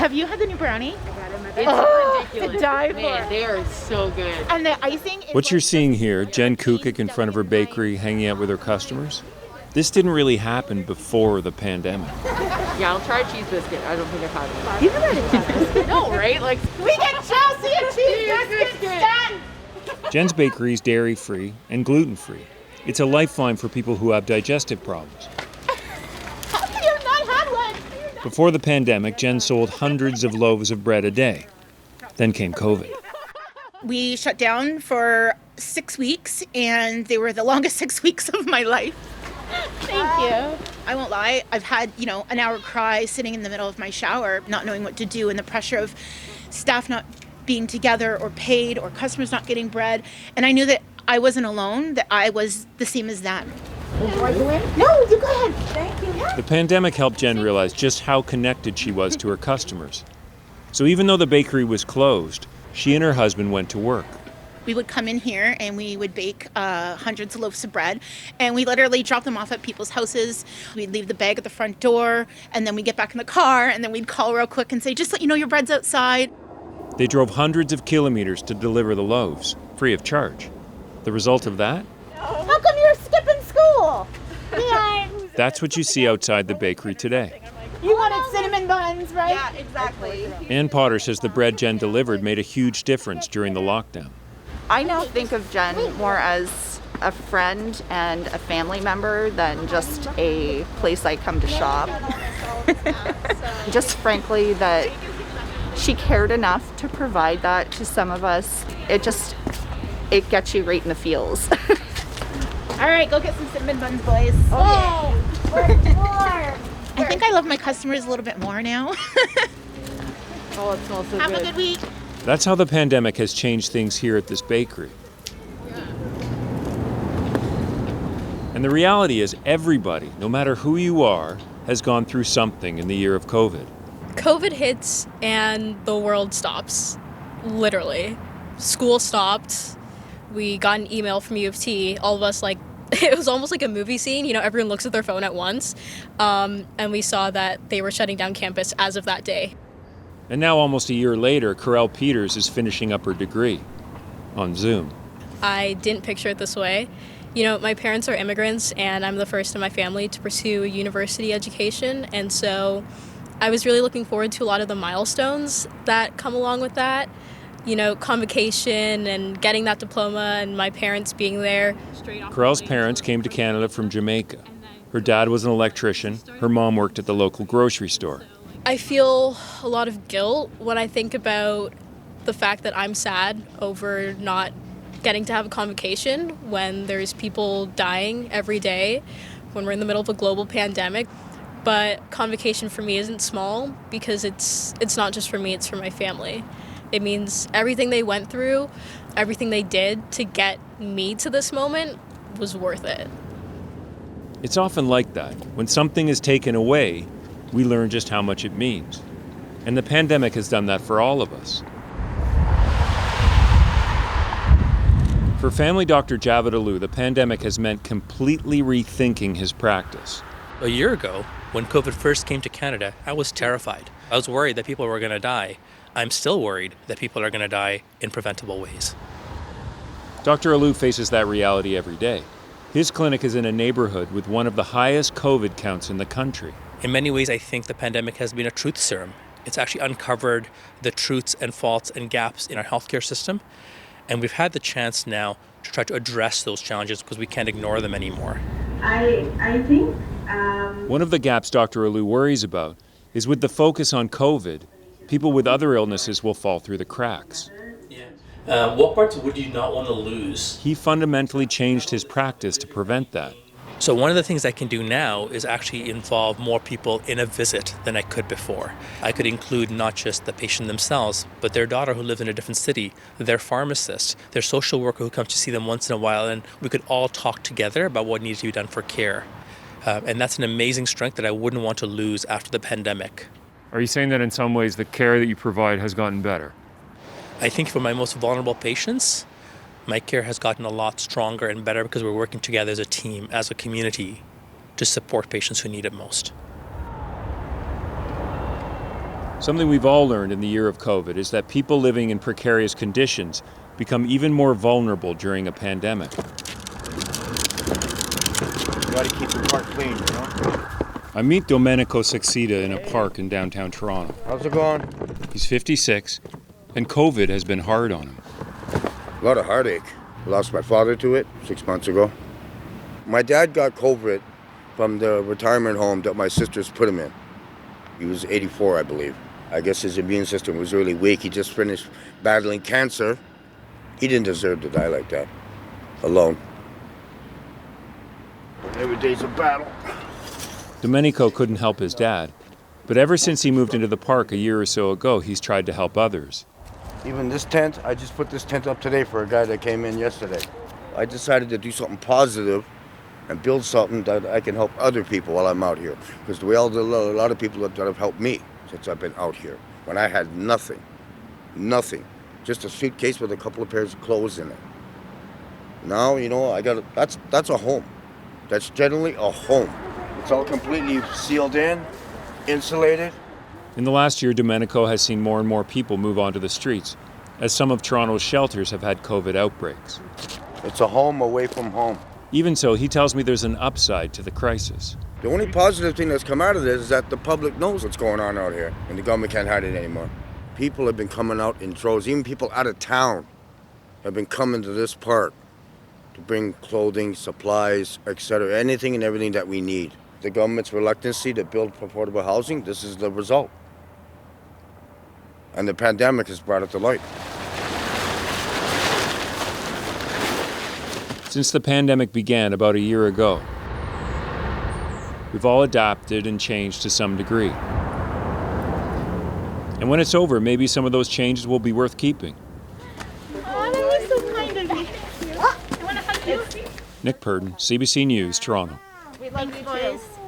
Have you had the new brownie? It's ridiculous. To die for. Man, they are so good. And the icing is What you're seeing here, Jen Kukik in front of her bakery hanging out with her customers, this didn't really happen before the pandemic. Yeah, I'll try a cheese biscuit. I don't think I've had one. You've never had a cheese biscuit. No, right? Like, We get Chelsea a cheese biscuit stand! Jen's bakery is dairy-free and gluten-free. It's a lifeline for people who have digestive problems. How can you have not had one? Before the pandemic, Jen sold hundreds of loaves of bread a day. Then came COVID. We shut down for 6 weeks, and they were the longest 6 weeks of my life. Thank you. I won't lie, I've had, an hour cry sitting in the middle of my shower, not knowing what to do, and the pressure of staff not being together or paid or customers not getting bread. And I knew that I wasn't alone, that I was the same as them. No, you go ahead. Thank you. The pandemic helped Jen realize just how connected she was to her customers. So even though the bakery was closed, she and her husband went to work. We would come in here and we would bake hundreds of loaves of bread, and we literally drop them off at people's houses. We'd leave the bag at the front door, and then we'd get back in the car, and then we'd call real quick and say, just let you know your bread's outside. They drove hundreds of kilometers to deliver the loaves, free of charge. The result of that? How come you're skipping school? That's what you see outside the bakery today. You wanted cinnamon buns, right? Yeah, exactly. Ann Potter says the bread Jen delivered made a huge difference during the lockdown. I now think of Jen more as a friend and a family member than just a place I come to shop. Just frankly that she cared enough to provide that to some of us. It gets you right in the feels. All right, go get some cinnamon buns, boys. Oh, more. I think I love my customers a little bit more now. oh, it smells so Have good. a good week. That's how the pandemic has changed things here at this bakery. And the reality is everybody, no matter who you are, has gone through something in the year of COVID. COVID hits and the world stops, literally. School stopped. We got an email from U of T, all of us it was almost like a movie scene, everyone looks at their phone at once. And we saw that they were shutting down campus as of that day. And now almost a year later, Corelle Peters is finishing up her degree on Zoom. I didn't picture it this way. My parents are immigrants and I'm the first in my family to pursue a university education. And so I was really looking forward to a lot of the milestones that come along with that. Convocation and getting that diploma and my parents being there. Corelle's parents came to Canada from Jamaica. Her dad was an electrician. Her mom worked at the local grocery store. I feel a lot of guilt when I think about the fact that I'm sad over not getting to have a convocation when there's people dying every day, when we're in the middle of a global pandemic. But convocation for me isn't small because it's not just for me, it's for my family. It means everything they went through, everything they did to get me to this moment was worth it. It's often like that. When something is taken away, we learn just how much it means. And the pandemic has done that for all of us. For family doctor Javed Alou, the pandemic has meant completely rethinking his practice. A year ago, when COVID first came to Canada, I was terrified. I was worried that people were going to die. I'm still worried that people are going to die in preventable ways. Dr. Alou faces that reality every day. His clinic is in a neighborhood with one of the highest COVID counts in the country. In many ways, I think the pandemic has been a truth serum. It's actually uncovered the truths and faults and gaps in our healthcare system. And we've had the chance now to try to address those challenges because we can't ignore them anymore. I think... One of the gaps Dr. Alou worries about is with the focus on COVID, people with other illnesses will fall through the cracks. What parts would you not want to lose? He fundamentally changed his practice to prevent that. So one of the things I can do now is actually involve more people in a visit than I could before. I could include not just the patient themselves, but their daughter who lives in a different city, their pharmacist, their social worker who comes to see them once in a while, and we could all talk together about what needs to be done for care. And that's an amazing strength that I wouldn't want to lose after the pandemic. Are you saying that in some ways the care that you provide has gotten better? I think for my most vulnerable patients, my care has gotten a lot stronger and better because we're working together as a team, as a community, to support patients who need it most. Something we've all learned in the year of COVID is that people living in precarious conditions become even more vulnerable during a pandemic. You gotta keep the park clean, you know? I meet Domenico Saxida in a park in downtown Toronto. How's it going? He's 56, and COVID has been hard on him. A lot of heartache. I lost my father to it 6 months ago. My dad got COVID from the retirement home that my sisters put him in. He was 84, I believe. I guess his immune system was really weak. He just finished battling cancer. He didn't deserve to die like that, alone. Every day's a battle. Domenico couldn't help his dad, but ever since he moved into the park a year or so ago, he's tried to help others. Even this tent, I just put this tent up today for a guy that came in yesterday. I decided to do something positive and build something that I can help other people while I'm out here. Because a lot of people that have helped me since I've been out here, when I had nothing. Just a suitcase with a couple of pairs of clothes in it. Now, you know, that's a home. That's generally a home. It's all completely sealed in, insulated. In the last year, Domenico has seen more and more people move onto the streets, as some of Toronto's shelters have had COVID outbreaks. It's a home away from home. Even so, he tells me there's an upside to the crisis. The only positive thing that's come out of this is that the public knows what's going on out here, and the government can't hide it anymore. People have been coming out in droves. Even people out of town have been coming to this park to bring clothing, supplies, etc., anything and everything that we need. The government's reluctancy to build affordable housing, this is the result. And the pandemic has brought it to light. Since the pandemic began about a year ago, we've all adapted and changed to some degree. And when it's over, maybe some of those changes will be worth keeping. Oh, that was so kind of you. I want to hug you. Nick Purdon, CBC News, Toronto. We love you, boys.